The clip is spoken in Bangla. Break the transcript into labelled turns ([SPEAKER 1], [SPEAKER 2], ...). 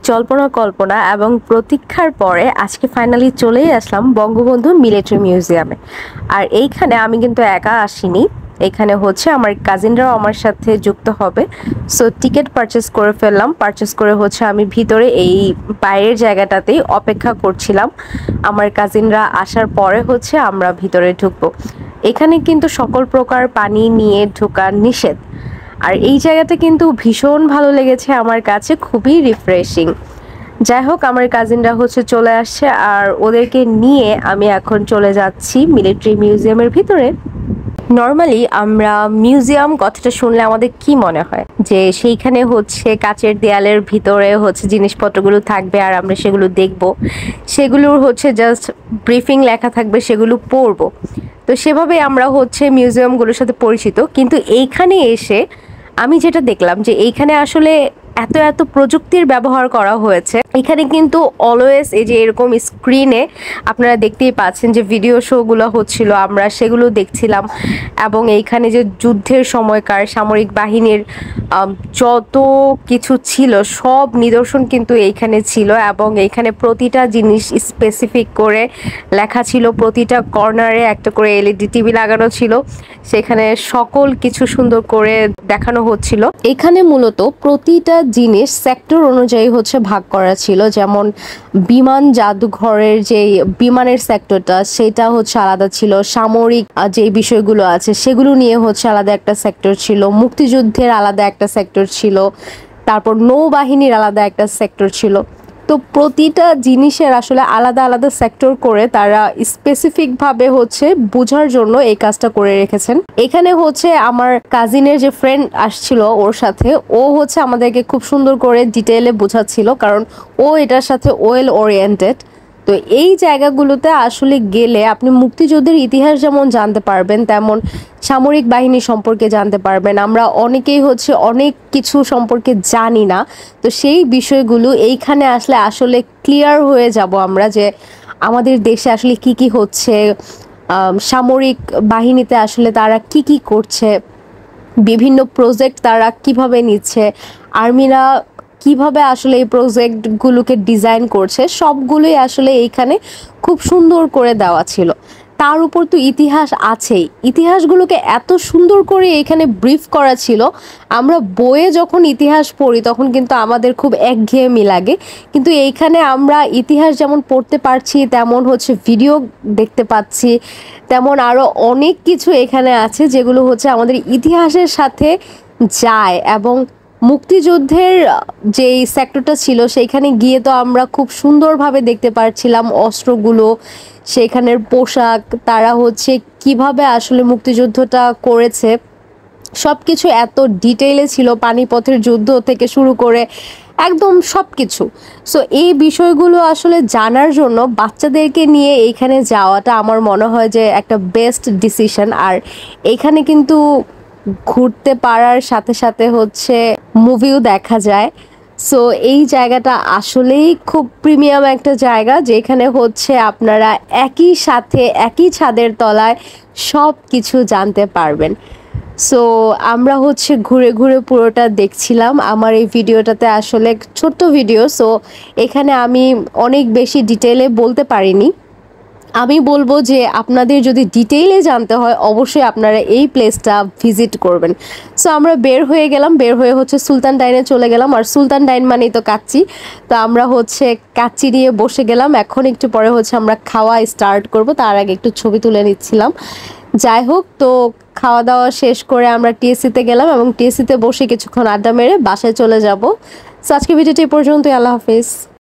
[SPEAKER 1] জল্পনা কল্পনা এবং প্রতীক্ষার পরে আজকে ফাইনালি চলেই আসলাম বঙ্গবন্ধু মিলিটারি মিউজিয়ামে। আর এইখানে আমি কিন্তু একা আসিনি, এখানে হচ্ছে আমার কাজিনরাও আমার সাথে যুক্ত হবে। সো টিকিট পারচেস করে ফেললাম, পারচেস করে হচ্ছে আমি ভিতরে এই বাইরের জায়গাটাতেই অপেক্ষা করছিলাম আমার কাজিনরা আসার পরে হচ্ছে আমরা ভিতরে ঢুকবো। এখানে কিন্তু সকল প্রকার পানি নিয়ে ঢোকা নিষেধ। আর এই জায়গাটা কিন্তু ভীষণ ভালো লেগেছে আমার কাছে, খুবই রিফ্রেশিং। যাই হোক, আমার কাজিনরা হচ্ছে চলে আসছে আর ওদেরকে নিয়ে আমি এখন চলে যাচ্ছি মিলিটারি মিউজিয়ামের ভিতরে। নর্মালি আমরা মিউজিয়াম কথাটা শুনলে আমাদের কি মনে হয় যে সেইখানে হচ্ছে কাচের দেয়ালের ভিতরে হচ্ছে জিনিসপত্রগুলো থাকবে আর আমরা সেগুলো দেখব, সেগুলোর হচ্ছে জাস্ট ব্রিফিং লেখা থাকবে, সেগুলো পড়বো। তো সেভাবে আমরা হচ্ছে মিউজিয়ামগুলোর সাথে পরিচিত, কিন্তু এইখানে এসে আমি যেটা দেখলাম যে এইখানে আসলে এত এত প্রযুক্তির ব্যবহার করা হয়েছে। এখানে কিন্তু অলওয়েজ এই যে এরকম স্ক্রিনে আপনারা দেখতেই পাচ্ছেন যে ভিডিও শোগুলো হচ্ছিল, আমরা সেগুলো দেখছিলাম। এবং এইখানে যে যুদ্ধের সময়কার সামরিক বাহিনীর যত কিছু ছিল সব নিদর্শন কিন্তু এইখানে ছিল, এবং এইখানে প্রতিটা জিনিস স্পেসিফিক করে লেখা ছিল। প্রতিটা কর্নারে একটা করে এলইডি টিভি লাগানো ছিল, সেখানে সকল কিছু সুন্দর করে দেখানো হচ্ছিল। এখানে মূলত প্রতিটা জিনিস সেক্টর অনুযায়ী হচ্ছে ভাগ করা ছিল। যেমন বিমান জাদুঘরের যে বিমানের সেক্টরটা সেটা হচ্ছে আলাদা ছিল, সামরিক যে বিষয়গুলো আছে সেগুলো নিয়ে হচ্ছে আলাদা একটা সেক্টর ছিল, মুক্তিযুদ্ধের আলাদা একটা সেক্টর ছিল, তারপর নৌবাহিনীর আলাদা একটা সেক্টর ছিল। তো প্রতিটা জিনিসের আসলে আলাদা আলাদা সেক্টর করে তারা স্পেসিফিক ভাবে হচ্ছে বোঝার জন্য এই কাজটা করে রেখেছেন। এখানে হচ্ছে আমার কাজিনের যে ফ্রেন্ড আসছিল ওর সাথে, ও হচ্ছে আমাদেরকে খুব সুন্দর করে ডিটেইলে বোঝাচ্ছিল, কারণ ও এটার সাথে ওয়েল ওরিয়েন্টেড। তো এই জায়গাগুলোতে আসলে গেলে আপনি মুক্তিযুদ্ধের ইতিহাস যেমন জানতে পারবেন, তেমন সামরিক বাহিনী সম্পর্কে জানতে পারবেন। আমরা অনেকেই হচ্ছে অনেক কিছু সম্পর্কে জানি না, তো সেই বিষয়গুলো এইখানে আসলে আসলে ক্লিয়ার হয়ে যাব আমরা, যে আমাদের দেশে আসলে কি কি হচ্ছে, সামরিক বাহিনীতে আসলে তারা কি কি করছে, বিভিন্ন প্রজেক্ট তারা কিভাবে নিচ্ছে, আর্মিরা কিভাবে আসলে এই প্রজেক্টগুলোকে ডিজাইন করছে, সবগুলোই আসলে এইখানে খুব সুন্দর করে দেওয়া ছিল। তার উপর তো ইতিহাস আছেই, ইতিহাসগুলোকে এত সুন্দর করে এখানে ব্রিফ করা ছিল। আমরা বইয়ে যখন ইতিহাস পড়ি তখন কিন্তু আমাদের খুব একঘেয়েমি লাগে, কিন্তু এইখানে আমরা ইতিহাস যেমন পড়তে পারছি, তেমন হচ্ছে ভিডিও দেখতে পাচ্ছি, তেমন আরও অনেক কিছু এখানে আছে যেগুলো হচ্ছে আমাদের ইতিহাসের সাথে যায়। এবং মুক্তিযুদ্ধের যেই সেক্টরটা ছিল সেইখানে গিয়ে তো আমরা খুব সুন্দরভাবে দেখতে পাচ্ছিলাম অস্ত্রগুলো, সেখানের পোশাক, তারা হচ্ছে কিভাবে আসলে মুক্তিযুদ্ধটা করেছে, সব কিছু এত ডিটেইলে ছিল, পানিপথের যুদ্ধ থেকে শুরু করে একদম সব কিছু। সো এই বিষয়গুলো আসলে জানার জন্য বাচ্চাদেরকে নিয়ে এইখানে যাওয়াটা আমার মনে হয় যে একটা বেস্ট ডিসিশন। আর এখানে কিন্তু ঘুরতে পারার সাথে সাথে হচ্ছে মুভিও দেখা যায়। সো এই জায়গাটা আসলেই খুব প্রিমিয়াম একটা জায়গা, যেখানে হচ্ছে আপনারা একই সাথে একই ছাদের তলায় সব কিছু জানতে পারবেন। সো আমরা হচ্ছে ঘুরে ঘুরে পুরোটা দেখছিলাম। আমার এই ভিডিওটাতে আসলে ছোট্ট ভিডিও, সো এখানে আমি অনেক বেশি ডিটেইলে বলতে পারিনি। আমি বলবো যে আপনাদের যদি ডিটেইলে জানতে হয় অবশ্যই আপনারা এই প্লেসটা ভিজিট করবেন। সো আমরা বের হয়ে গেলাম, বের হয়ে হচ্ছে সুলতান ডাইনে চলে গেলাম। আর সুলতান ডাইন মানেই তো কাচ্চি, তো আমরা হচ্ছে কাচ্চি নিয়ে বসে গেলাম। এখন একটু পরে হচ্ছে আমরা খাওয়া স্টার্ট করব, তার আগে একটু ছবি তুলে নিচ্ছিলাম। যাই হোক, তো খাওয়া দাওয়া শেষ করে আমরা টিএসসিতে গেলাম এবং টিএসসিতে বসে কিছুক্ষণ আড্ডা মেরে বাসায় চলে যাব। সো আজকে ভিডিওটি এই পর্যন্তই। আল্লাহ হাফিজ।